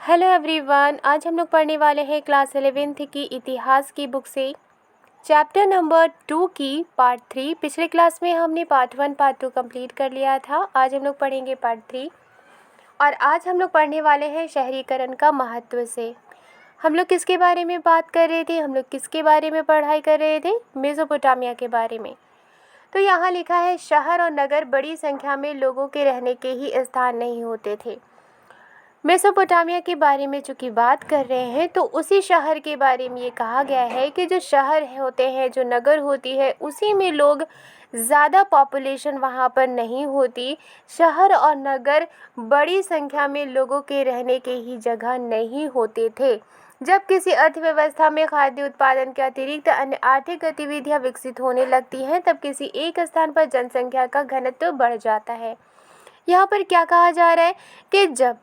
Hello everyone, आज हम लोग पढ़ने वाले हैं क्लास 11th की इतिहास की बुक से चैप्टर नंबर 2 की पार्ट 3। पिछले क्लास में हमने पार्ट 1 पार्ट 2 कंप्लीट कर लिया था। आज हम लोग पढ़ेंगे पार्ट 3 और आज हम लोग पढ़ने वाले हैं शहरीकरण का महत्व से। हम लोग किसके बारे में बात कर रहे थे, हम लोग किसके बारे में पढ़ाई कर रहे थे? मेसोपोटामिया के बारे में। तो यहाँ लिखा है, शहर और नगर बड़ी संख्या में लोगों के रहने के ही स्थान नहीं होते थे। मेसोपोटामिया के बारे में चूँकि बात कर रहे हैं तो उसी शहर के बारे में ये कहा गया है कि जो शहर होते हैं, जो नगर होती है, उसी में लोग ज़्यादा पॉपुलेशन वहाँ पर नहीं होती। शहर और नगर बड़ी संख्या में लोगों के रहने के ही जगह नहीं होते थे। जब किसी अर्थव्यवस्था में खाद्य उत्पादन के अतिरिक्त अन्य आर्थिक गतिविधियाँ विकसित होने लगती हैं, तब किसी एक स्थान पर जनसंख्या का घनत्व बढ़ जाता है। यहाँ पर क्या कहा जा रहा है कि जब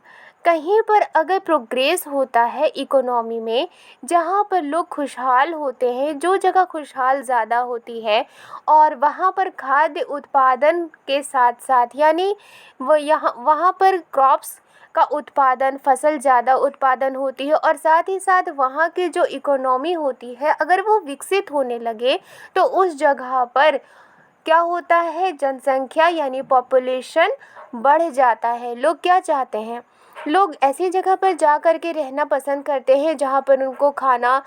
कहीं पर अगर प्रोग्रेस होता है इकोनॉमी में, जहाँ पर लोग खुशहाल होते हैं, जो जगह खुशहाल ज़्यादा होती है और वहाँ पर खाद्य उत्पादन के साथ साथ यानी वहाँ पर क्रॉप्स का उत्पादन, फसल ज़्यादा उत्पादन होती है और साथ ही साथ वहाँ की जो इकोनॉमी होती है, अगर वो विकसित होने लगे तो उस जगह पर क्या होता है, जनसंख्या यानी पॉपुलेशन बढ़ जाता है। लोग क्या चाहते हैं, लोग ऐसी जगह पर जा कर के रहना पसंद करते हैं जहाँ पर उनको खाना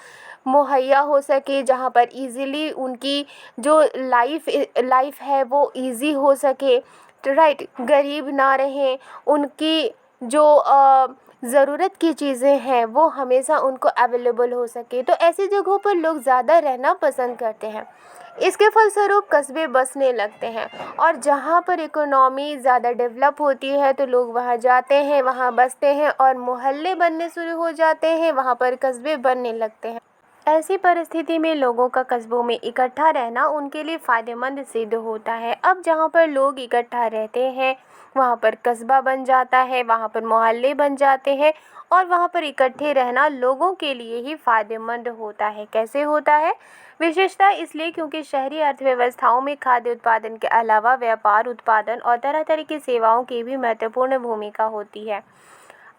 मुहैया हो सके, जहाँ पर इजीली उनकी जो लाइफ है वो इजी हो सके, तो राइट, गरीब ना रहें, उनकी जो ज़रूरत की चीज़ें हैं वो हमेशा उनको अवेलेबल हो सके। तो ऐसी जगहों पर लोग ज़्यादा रहना पसंद करते हैं। इसके फलस्वरूप कस्बे बसने लगते हैं और जहाँ पर इकोनॉमी ज़्यादा डेवलप होती है तो लोग वहाँ जाते हैं, वहाँ बसते हैं और मोहल्ले बनने शुरू हो जाते हैं, वहाँ पर कस्बे बनने लगते हैं। ऐसी परिस्थिति में लोगों का कस्बों में इकट्ठा रहना उनके लिए फ़ायदेमंद सिद्ध होता है। अब जहाँ पर लोग इकट्ठा रहते हैं वहाँ पर कस्बा बन जाता है, वहाँ पर मोहल्ले बन जाते हैं और वहाँ पर इकट्ठे रहना लोगों के लिए ही फ़ायदेमंद होता है। कैसे होता है? विशेषता इसलिए क्योंकि शहरी अर्थव्यवस्थाओं में खाद्य उत्पादन के अलावा व्यापार, उत्पादन और तरह तरह की सेवाओं की भी महत्वपूर्ण भूमिका होती है।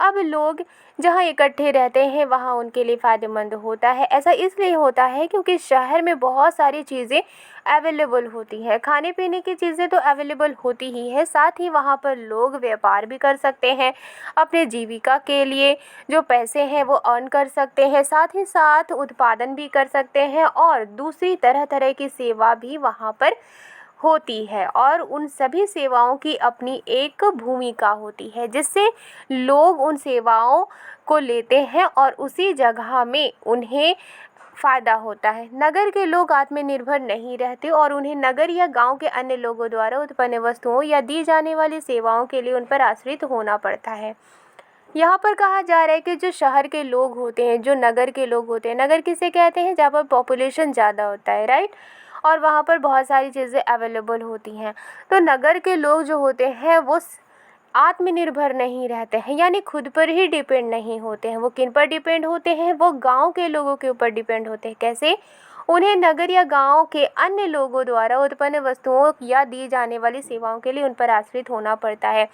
अब लोग जहाँ इकट्ठे रहते हैं वहाँ उनके लिए फ़ायदेमंद होता है। ऐसा इसलिए होता है क्योंकि शहर में बहुत सारी चीज़ें अवेलेबल होती हैं, खाने पीने की चीज़ें तो अवेलेबल होती ही है, साथ ही वहाँ पर लोग व्यापार भी कर सकते हैं, अपने जीविका के लिए जो पैसे हैं वो अर्न कर सकते हैं, साथ ही साथ उत्पादन भी कर सकते हैं और दूसरी तरह तरह की सेवा भी वहाँ पर होती है और उन सभी सेवाओं की अपनी एक भूमिका होती है, जिससे लोग उन सेवाओं को लेते हैं और उसी जगह में उन्हें फ़ायदा होता है। नगर के लोग आत्मनिर्भर नहीं रहते और उन्हें नगर या गांव के अन्य लोगों द्वारा उत्पन्न वस्तुओं या दी जाने वाली सेवाओं के लिए उन पर आश्रित होना पड़ता है। यहाँ पर कहा जा रहा है कि जो शहर के लोग होते हैं, जो नगर के लोग होते हैं, नगर किसे कहते हैं? जहाँ पर पॉपुलेशन ज़्यादा होता है, राइट, और वहाँ पर बहुत सारी चीज़ें अवेलेबल होती हैं। तो नगर के लोग जो होते हैं वो आत्मनिर्भर नहीं रहते हैं, यानी खुद पर ही डिपेंड नहीं होते हैं। वो किन पर डिपेंड होते हैं? वो गांव के लोगों के ऊपर डिपेंड होते हैं। कैसे? उन्हें नगर या गांव के अन्य लोगों द्वारा उत्पन्न वस्तुओं या दी जाने वाली सेवाओं के लिए उन पर आश्रित होना पड़ता है।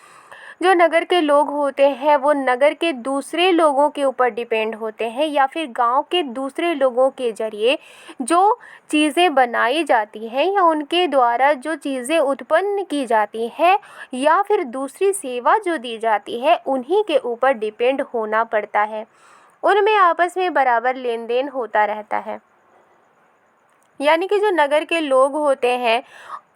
जो नगर के लोग होते हैं वो नगर के दूसरे लोगों के ऊपर डिपेंड होते हैं या फिर गांव के दूसरे लोगों के ज़रिए जो चीज़ें बनाई जाती हैं या उनके द्वारा जो चीज़ें उत्पन्न की जाती हैं या फिर दूसरी सेवा जो दी जाती है उन्हीं के ऊपर डिपेंड होना पड़ता है। उनमें आपस में बराबर लेन देन होता रहता है। यानी कि जो नगर के लोग होते हैं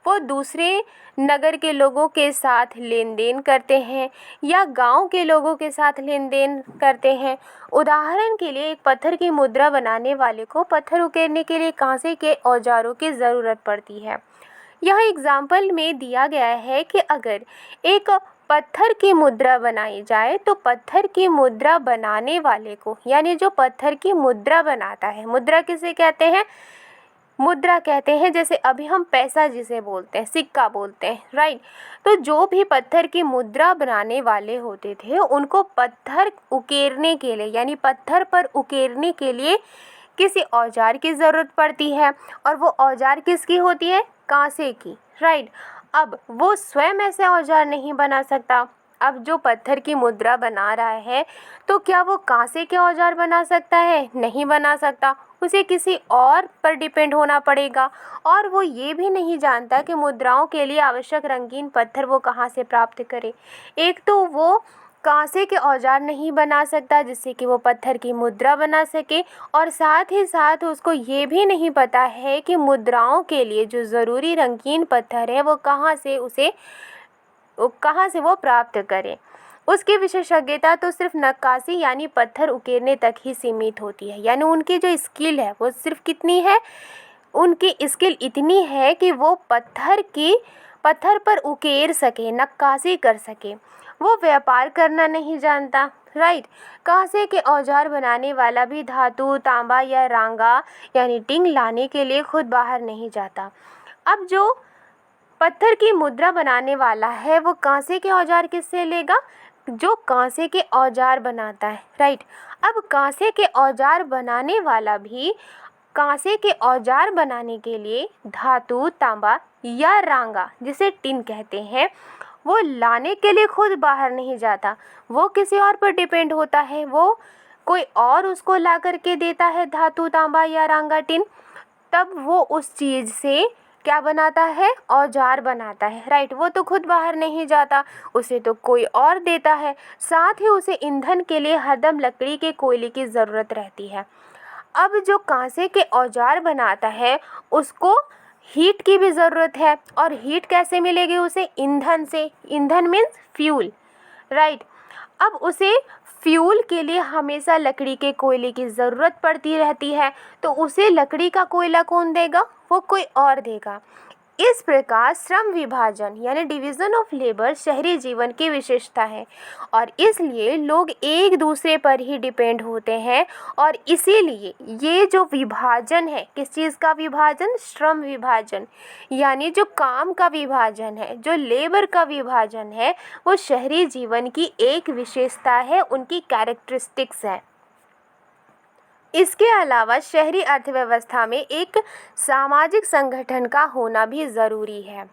वो दूसरे नगर के लोगों के साथ लेन देन करते हैं या गांव के लोगों के साथ लेन देन करते हैं। उदाहरण के लिए एक पत्थर की मुद्रा बनाने वाले को पत्थर उकेरने के लिए कांसे के औजारों की ज़रूरत पड़ती है। यह एग्जाम्पल में दिया गया है कि अगर एक पत्थर की मुद्रा बनाई जाए तो पत्थर की मुद्रा बनाने वाले को, यानी जो पत्थर की मुद्रा बनाता है, मुद्रा किसे कहते हैं? मुद्रा कहते हैं जैसे अभी हम पैसा जिसे बोलते हैं, सिक्का बोलते हैं, राइट। तो जो भी पत्थर की मुद्रा बनाने वाले होते थे उनको पत्थर उकेरने के लिए, यानी पत्थर पर उकेरने के लिए किसी औजार की ज़रूरत पड़ती है और वो औजार किसकी होती है? कांसे की, राइट। अब वो स्वयं ऐसे औजार नहीं बना सकता। अब जो पत्थर की मुद्रा बना रहा है, तो क्या वो कांसे के औजार बना सकता है? नहीं बना सकता, उसे किसी और पर डिपेंड होना पड़ेगा। और वो ये भी नहीं जानता कि मुद्राओं के लिए आवश्यक रंगीन पत्थर वो कहाँ से प्राप्त करे। एक तो वो कांसे के औजार नहीं बना सकता जिससे कि वो पत्थर की मुद्रा बना सके, और साथ ही साथ उसको ये भी नहीं पता है कि मुद्राओं के लिए जो ज़रूरी रंगीन पत्थर है वो कहाँ से वो प्राप्त करे। उसकी विशेषज्ञता तो सिर्फ नक्काशी यानी पत्थर उकेरने तक ही सीमित होती है। यानी उनकी जो स्किल है वो सिर्फ कितनी है? उनकी स्किल इतनी है कि वो पत्थर पर उकेर सके, नक्काशी कर सके। वो व्यापार करना नहीं जानता, राइट। कांसे के औजार बनाने वाला भी धातु, तांबा या रांगा यानी टिंग लाने के लिए खुद बाहर नहीं जाता। अब जो पत्थर की मुद्रा बनाने वाला है वो कांसे के औजार किससे लेगा? जो कांसे के औजार बनाता है, राइट। अब कांसे के औजार बनाने वाला भी कांसे के औजार बनाने के लिए धातु, तांबा या रांगा जिसे टिन कहते हैं वो लाने के लिए खुद बाहर नहीं जाता। वो किसी और पर डिपेंड होता है, वो कोई और उसको ला करके देता है धातु, तांबा या रांगा, टिन। तब वो उस चीज़ से क्या बनाता है? औजार बनाता है, राइट। वो तो खुद बाहर नहीं जाता, उसे तो कोई और देता है। साथ ही उसे ईंधन के लिए हरदम लकड़ी के कोयले की ज़रूरत रहती है। अब जो कांसे के औजार बनाता है उसको हीट की भी ज़रूरत है, और हीट कैसे मिलेगी उसे? ईंधन से। ईंधन मीन्स फ्यूल, राइट। अब उसे फ्यूल के लिए हमेशा लकड़ी के कोयले की ज़रूरत पड़ती रहती है, तो उसे लकड़ी का कोयला कौन देगा? वो कोई और देगा। इस प्रकार श्रम विभाजन यानी डिवीज़न ऑफ लेबर शहरी जीवन की विशेषता है, और इसलिए लोग एक दूसरे पर ही डिपेंड होते हैं। और इसीलिए ये जो विभाजन है, किस चीज़ का विभाजन? श्रम विभाजन, यानी जो काम का विभाजन है, जो लेबर का विभाजन है, वो शहरी जीवन की एक विशेषता है, उनकी कैरेक्टरिस्टिक्स है। इसके अलावा शहरी अर्थव्यवस्था में एक सामाजिक संगठन का होना भी ज़रूरी है।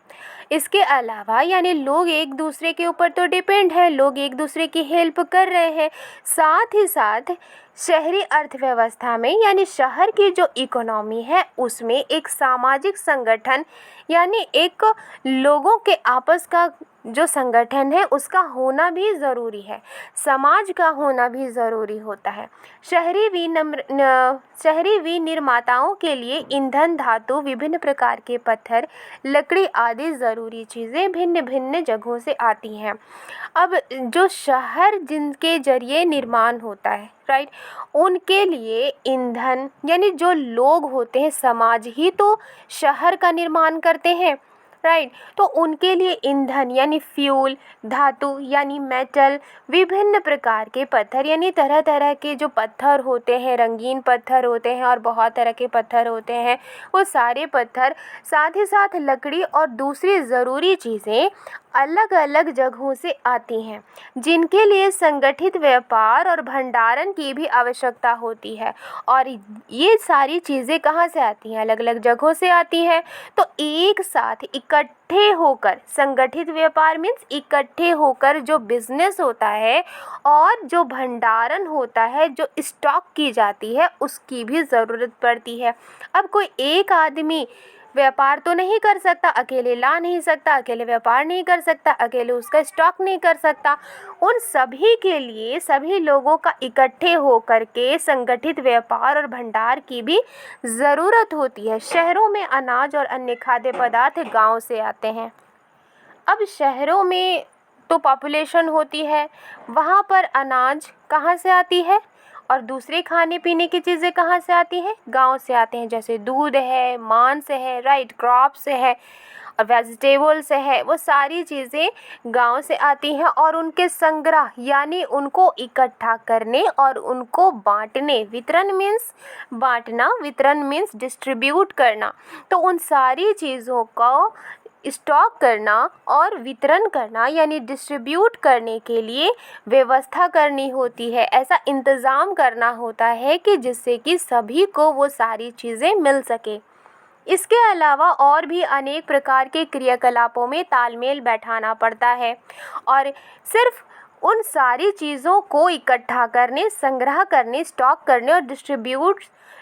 इसके अलावा यानी लोग एक दूसरे के ऊपर तो डिपेंड है, लोग एक दूसरे की हेल्प कर रहे हैं। साथ ही साथ शहरी अर्थव्यवस्था में यानी शहर की जो इकोनॉमी है उसमें एक सामाजिक संगठन यानी एक लोगों के आपस का जो संगठन है उसका होना भी ज़रूरी है, समाज का होना भी ज़रूरी होता है। शहरी विनिर्माताओं के लिए ईंधन, धातु, विभिन्न प्रकार के पत्थर, लकड़ी आदि ज़रूरी चीज़ें भिन्न भिन्न जगहों से आती हैं। अब जो शहर जिनके जरिए निर्माण होता है, राइट, उनके लिए ईंधन यानी जो लोग होते हैं, समाज ही तो शहर का निर्माण करते हैं, राइट। तो उनके लिए ईंधन यानी फ्यूल, धातु यानी मेटल, विभिन्न प्रकार के पत्थर यानी तरह तरह के जो पत्थर होते हैं, रंगीन पत्थर होते हैं और बहुत तरह के पत्थर होते हैं, वो सारे पत्थर, साथ ही साथ लकड़ी और दूसरी ज़रूरी चीज़ें अलग अलग जगहों से आती हैं, जिनके लिए संगठित व्यापार और भंडारण की भी आवश्यकता होती है। और ये सारी चीज़ें कहाँ से आती हैं? अलग अलग जगहों से आती हैं। तो एक साथ इकट्ठे होकर, संगठित व्यापार मीन्स इकट्ठे होकर जो बिजनेस होता है और जो भंडारण होता है, जो स्टॉक की जाती है, उसकी भी ज़रूरत पड़ती है। अब कोई एक आदमी व्यापार तो नहीं कर सकता, अकेले ला नहीं सकता, अकेले व्यापार नहीं कर सकता, अकेले उसका स्टॉक नहीं कर सकता। उन सभी के लिए सभी लोगों का इकट्ठे होकर के संगठित व्यापार और भंडार की भी ज़रूरत होती है। शहरों में अनाज और अन्य खाद्य पदार्थ गांव से आते हैं। अब शहरों में तो पॉपुलेशन होती है, वहाँ पर अनाज कहाँ से आती है और दूसरे खाने पीने की चीज़ें कहाँ से आती हैं? गांव से आते हैं। जैसे दूध है, मांस है, राइट, क्रॉप्स है और वेजिटेबल्स है, वो सारी चीज़ें गांव से आती हैं। और उनके संग्रह यानी उनको इकट्ठा करने और उनको बांटने, वितरण मीन्स बांटना, वितरण मीन्स डिस्ट्रीब्यूट करना, तो उन सारी चीज़ों को स्टॉक करना और वितरण करना यानी डिस्ट्रीब्यूट करने के लिए व्यवस्था करनी होती है। ऐसा इंतज़ाम करना होता है कि जिससे कि सभी को वो सारी चीज़ें मिल सके, इसके अलावा और भी अनेक प्रकार के क्रियाकलापों में तालमेल बैठाना पड़ता है और सिर्फ उन सारी चीज़ों को इकट्ठा करने, संग्रह करने, स्टॉक करने और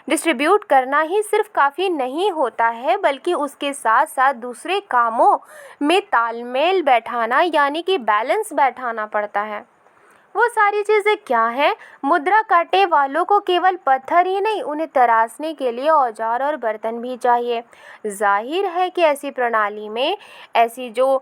डिस्ट्रीब्यूट करना ही सिर्फ काफ़ी नहीं होता है, बल्कि उसके साथ साथ दूसरे कामों में तालमेल बैठाना यानी कि बैलेंस बैठाना पड़ता है। वो सारी चीज़ें क्या हैं? मुद्रा काटने वालों को केवल पत्थर ही नहीं, उन्हें तराशने के लिए औजार और बर्तन भी चाहिए। जाहिर है कि ऐसी प्रणाली में ऐसी जो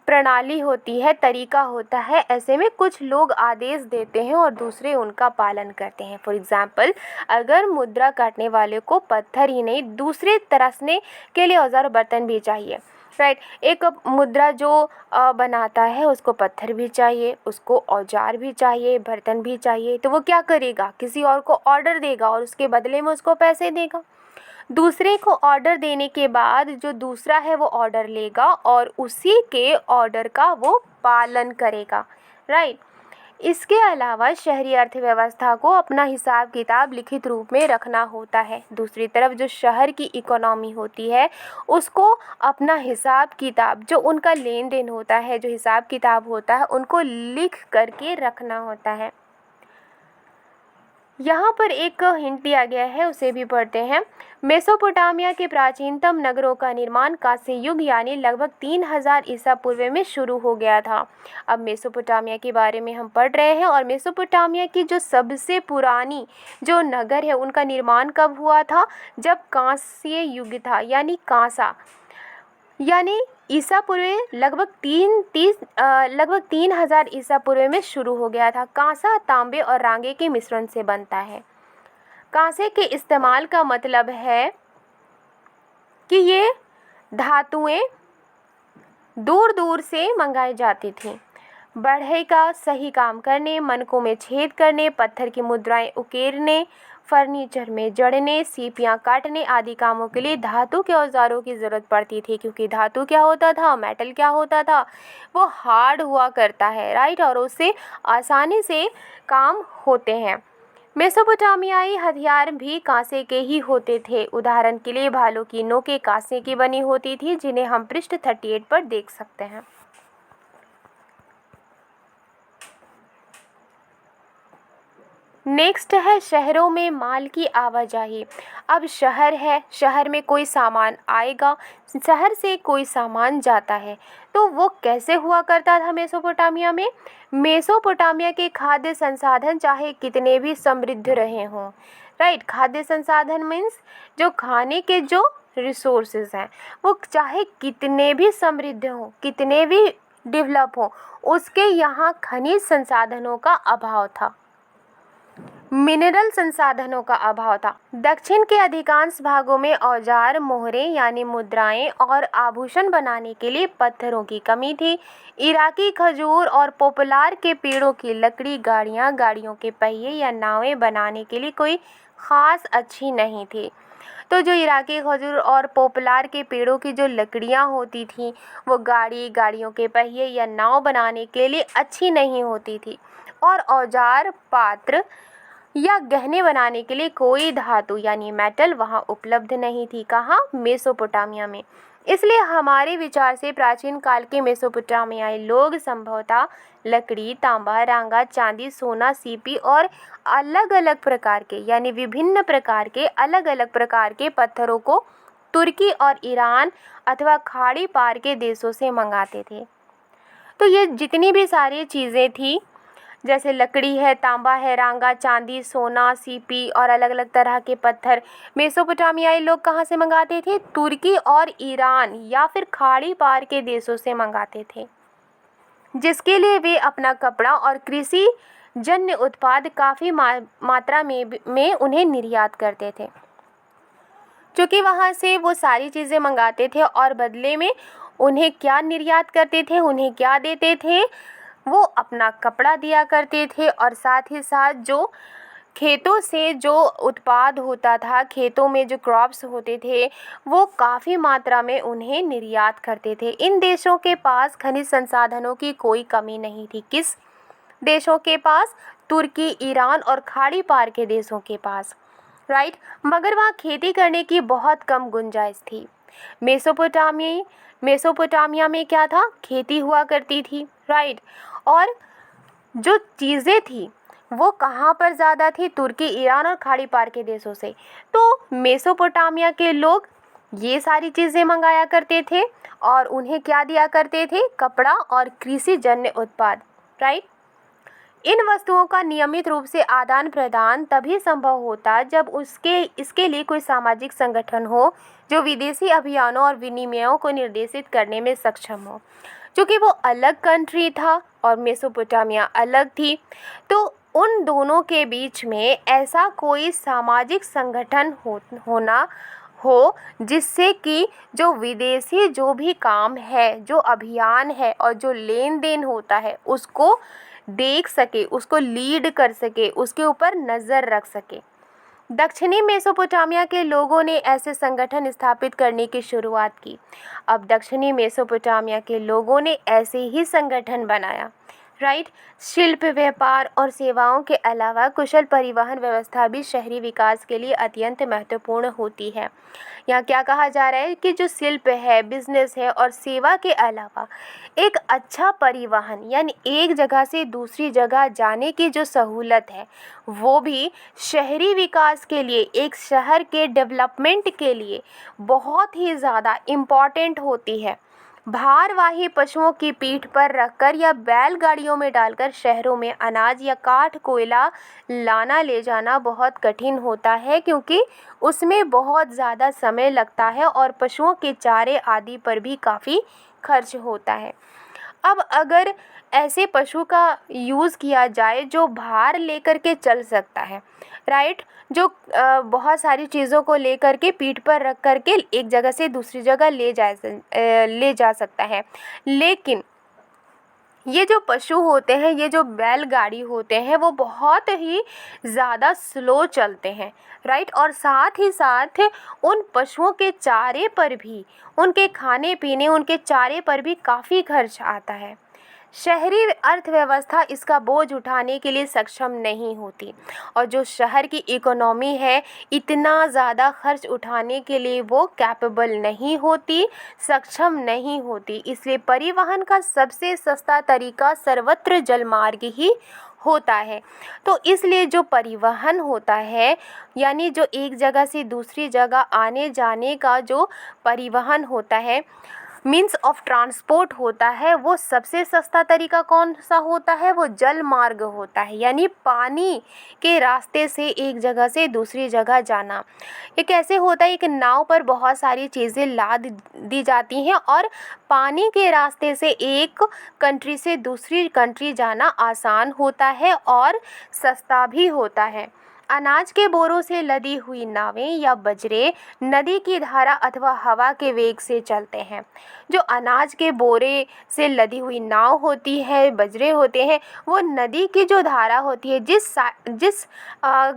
प्रणाली होती है, तरीका होता है, ऐसे में कुछ लोग आदेश देते हैं और दूसरे उनका पालन करते हैं। फॉर एग्ज़ाम्पल, अगर मुद्रा काटने वाले को पत्थर ही नहीं, दूसरे तराशने के लिए औजार और बर्तन भी चाहिए, राइट। एक मुद्रा जो बनाता है उसको पत्थर भी चाहिए, उसको औजार भी चाहिए, बर्तन भी चाहिए, तो वो क्या करेगा? किसी और को ऑर्डर देगा और उसके बदले में उसको पैसे देगा। दूसरे को ऑर्डर देने के बाद जो दूसरा है वो ऑर्डर लेगा और उसी के ऑर्डर का वो पालन करेगा, राइट। इसके अलावा शहरी अर्थव्यवस्था को अपना हिसाब किताब लिखित रूप में रखना होता है। दूसरी तरफ जो शहर की इकोनॉमी होती है उसको अपना हिसाब किताब, जो उनका लेन देन होता है, जो हिसाब किताब होता है, उनको लिख करके रखना होता है। यहाँ पर एक हिंट दिया गया है, उसे भी पढ़ते हैं। मेसोपोटामिया के प्राचीनतम नगरों का निर्माण कांस्य युग यानी लगभग 3000 ईसा पूर्व में शुरू हो गया था। अब मेसोपोटामिया के बारे में हम पढ़ रहे हैं और मेसोपोटामिया की जो सबसे पुरानी जो नगर है उनका निर्माण कब हुआ था? जब कांस्य युग था, यानी कांसा, यानी ईसा पूर्व लगभग 3000 ईसा पूर्व में शुरू हो गया था। कांसा तांबे और रांगे के मिश्रण से बनता है। कांसे के इस्तेमाल का मतलब है कि ये धातुएं दूर दूर से मंगाई जाती थी। बढ़ई का सही काम करने, मनकों में छेद करने, पत्थर की मुद्राएं उकेरने, फर्नीचर में जड़ने, सीपियाँ काटने आदि कामों के लिए धातु के औजारों की ज़रूरत पड़ती थी, क्योंकि धातु क्या होता था, मेटल क्या होता था, वो हार्ड हुआ करता है, राइट, और उससे आसानी से काम होते हैं। मेसोपोटामियाई हथियार भी कांसे के ही होते थे। उदाहरण के लिए भालों की नोकें कांसे की बनी होती थी, जिन्हें हम पृष्ठ 38 पर देख सकते हैं। नेक्स्ट है शहरों में माल की आवाजाही। अब शहर है, शहर में कोई सामान आएगा, शहर से कोई सामान जाता है, तो वो कैसे हुआ करता था मेसोपोटामिया में? मेसोपोटामिया के खाद्य संसाधन चाहे कितने भी समृद्ध रहे हों, राइट, खाद्य संसाधन मीन्स जो खाने के जो रिसोर्सेज हैं वो चाहे कितने भी समृद्ध हों, कितने भी डेवलप हों, उसके यहाँ खनिज संसाधनों का अभाव था, मिनरल संसाधनों का अभाव था। दक्षिण के अधिकांश भागों में औजार, मोहरें यानी मुद्राएं और आभूषण बनाने के लिए पत्थरों की कमी थी। इराकी खजूर और पोपलार के पेड़ों की लकड़ी गाड़ियां, गाड़ियों के पहिए या नावें बनाने के लिए कोई ख़ास अच्छी नहीं थी। तो जो इराकी खजूर और पोपलार के पेड़ों की जो लकड़ियाँ होती थी वो गाड़ियों के पहिए या नाव बनाने के लिए अच्छी नहीं होती थी, और औजार, पात्र या गहने बनाने के लिए कोई धातु यानी मेटल वहाँ उपलब्ध नहीं थी। कहाँ? मेसोपोटामिया में। इसलिए हमारे विचार से प्राचीन काल के मेसोपोटामियाई लोग संभवतः लकड़ी, तांबा, रांगा, चांदी, सोना, सीपी और अलग अलग प्रकार के यानी विभिन्न प्रकार के अलग अलग प्रकार के पत्थरों को तुर्की और ईरान अथवा खाड़ी पार के देशों से मंगाते थे। तो ये जितनी भी सारी चीज़ें थी, जैसे लकड़ी है, तांबा है, रांगा, चांदी, सोना, सीपी और अलग अलग तरह के पत्थर, मेसोपोटामियाई लोग कहाँ से मंगाते थे? तुर्की और ईरान या फिर खाड़ी पार के देशों से मंगाते थे, जिसके लिए वे अपना कपड़ा और कृषि जन्य उत्पाद काफ़ी मात्रा में उन्हें निर्यात करते थे। क्योंकि वहाँ से वो सारी चीज़ें मंगाते थे और बदले में उन्हें क्या निर्यात करते थे, उन्हें क्या देते थे? वो अपना कपड़ा दिया करते थे और साथ ही साथ जो खेतों से जो उत्पाद होता था, खेतों में जो क्रॉप्स होते थे वो काफ़ी मात्रा में उन्हें निर्यात करते थे। इन देशों के पास खनिज संसाधनों की कोई कमी नहीं थी। किस देशों के पास? तुर्की, ईरान और खाड़ी पार के देशों के पास। राइट, मगर वहाँ खेती करने की बहुत कम गुंजाइश थी। मेसोपोटामिया में क्या था, खेती हुआ करती थी। राइट, और जो चीज़ें थी वो कहाँ पर ज़्यादा थी, तुर्की, ईरान और खाड़ी पार के देशों से। तो मेसोपोटामिया के लोग ये सारी चीज़ें मंगाया करते थे और उन्हें क्या दिया करते थे, कपड़ा और कृषि जन्य उत्पाद। राइट, इन वस्तुओं का नियमित रूप से आदान प्रदान तभी संभव होता जब इसके लिए कोई सामाजिक संगठन हो जो विदेशी अभियानों और विनिमयों को निर्देशित करने में सक्षम हो। क्योंकि वो अलग कंट्री था और मेसोपोटामिया अलग थी, तो उन दोनों के बीच में ऐसा कोई सामाजिक संगठन होना हो जिससे कि जो विदेशी जो भी काम है, जो अभियान है और जो लेन देन होता है उसको देख सके, उसको लीड कर सके, उसके ऊपर नज़र रख सके। दक्षिणी मेसोपोटामिया के लोगों ने ऐसे संगठन स्थापित करने की शुरुआत की। अब दक्षिणी मेसोपोटामिया के लोगों ने ऐसे ही संगठन बनाया। राइट, शिल्प, व्यापार और सेवाओं के अलावा कुशल परिवहन व्यवस्था भी शहरी विकास के लिए अत्यंत महत्वपूर्ण होती है। यहाँ क्या कहा जा रहा है कि जो शिल्प है, बिजनेस है और सेवा के अलावा एक अच्छा परिवहन यानी एक जगह से दूसरी जगह जाने की जो सहूलत है वो भी शहरी विकास के लिए, एक शहर के डेवलपमेंट के लिए बहुत ही ज़्यादा इम्पॉर्टेंट होती है। भारवाही पशुओं की पीठ पर रखकर या बैलगाड़ियों में डालकर शहरों में अनाज या काठ, कोयला लाना ले जाना बहुत कठिन होता है, क्योंकि उसमें बहुत ज़्यादा समय लगता है और पशुओं के चारे आदि पर भी काफ़ी खर्च होता है। अब अगर ऐसे पशु का यूज़ किया जाए जो भार लेकर के चल सकता है, राइट, जो बहुत सारी चीज़ों को लेकर के पीठ पर रख कर के एक जगह से दूसरी जगह ले जा सकता है, लेकिन ये जो पशु होते हैं, ये जो बैलगाड़ी होते हैं, वो बहुत ही ज़्यादा स्लो चलते हैं। राइट, और साथ ही साथ उन पशुओं के चारे पर भी, उनके खाने पीने, उनके चारे पर भी काफ़ी खर्च आता है। शहरी अर्थव्यवस्था इसका बोझ उठाने के लिए सक्षम नहीं होती और जो शहर की इकोनॉमी है इतना ज़्यादा खर्च उठाने के लिए वो कैपेबल नहीं होती, सक्षम नहीं होती। इसलिए परिवहन का सबसे सस्ता तरीका सर्वत्र जलमार्ग ही होता है। तो इसलिए जो परिवहन होता है यानी जो एक जगह से दूसरी जगह आने जाने का जो परिवहन होता है, मीन्स ऑफ ट्रांसपोर्ट होता है, वो सबसे सस्ता तरीका कौन सा होता है, वो जल मार्ग होता है, यानी पानी के रास्ते से एक जगह से दूसरी जगह जाना। ये कैसे होता है, एक नाव पर बहुत सारी चीज़ें लाद दी जाती हैं और पानी के रास्ते से एक कंट्री से दूसरी कंट्री जाना आसान होता है और सस्ता भी होता है। अनाज के बोरों से लदी हुई नावें या बजरे नदी की धारा अथवा हवा के वेग से चलते हैं। जो अनाज के बोरे से लदी हुई नाव होती है, बजरे होते हैं, वो नदी की जो धारा होती है, जिस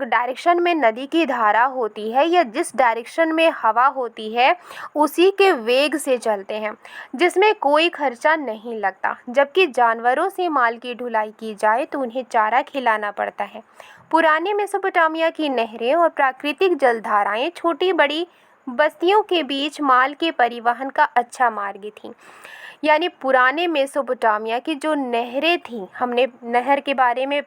डायरेक्शन में नदी की धारा होती है या जिस डायरेक्शन में हवा होती है उसी के वेग से चलते हैं, जिसमें कोई खर्चा नहीं लगता। जबकि जानवरों से माल की ढुलाई की जाए तो उन्हें चारा खिलाना पड़ता है। पुराने मेसोपोटामिया की नहरें और प्राकृतिक जलधाराएं छोटी बड़ी बस्तियों के बीच माल के परिवहन का अच्छा मार्ग थी। यानी पुराने मेसोपोटामिया की जो नहरें थीं, हमने नहर के बारे में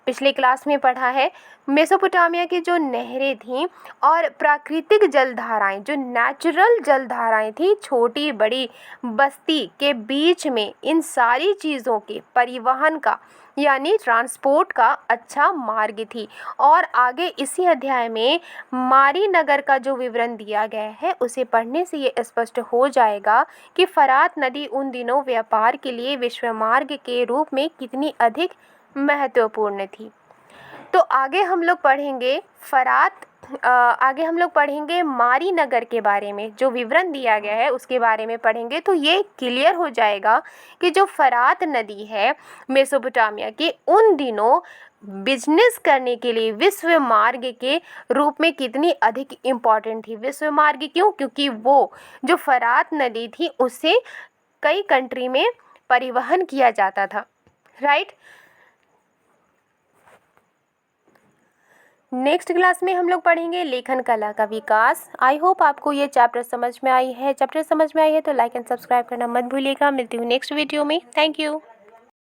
पिछले क्लास में पढ़ा है। मेसोपोटामिया की जो नहरें थीं और प्राकृतिक जलधाराएं, जो नेचुरल जलधाराएं थीं, छोटी बड़ी बस्ती के बीच में इन सारी चीज़ों के परिवहन का यानी ट्रांसपोर्ट का अच्छा मार्ग थी। और आगे इसी अध्याय में मारी नगर का जो विवरण दिया गया है उसे पढ़ने से ये स्पष्ट हो जाएगा कि फरात नदी उन दिनों व्यापार के लिए विश्व मार्ग के रूप में कितनी अधिक महत्वपूर्ण थी। तो आगे हम लोग पढ़ेंगे मारी नगर के बारे में, जो विवरण दिया गया है उसके बारे में पढ़ेंगे। तो ये क्लियर हो जाएगा कि जो फरात नदी है मेसोपोटामिया की, उन दिनों बिजनेस करने के लिए विश्व मार्ग के रूप में कितनी अधिक इम्पॉर्टेंट थी। विश्व मार्ग क्यों? क्योंकि वो जो फरात नदी थी उससे कई कंट्री में परिवहन किया जाता था। राइट, नेक्स्ट क्लास में हम लोग पढ़ेंगे लेखन कला का विकास। आई होप आपको ये चैप्टर समझ में आई है। तो लाइक एंड सब्सक्राइब करना मत भूलिएगा। मिलती हूँ नेक्स्ट वीडियो में। Thank you.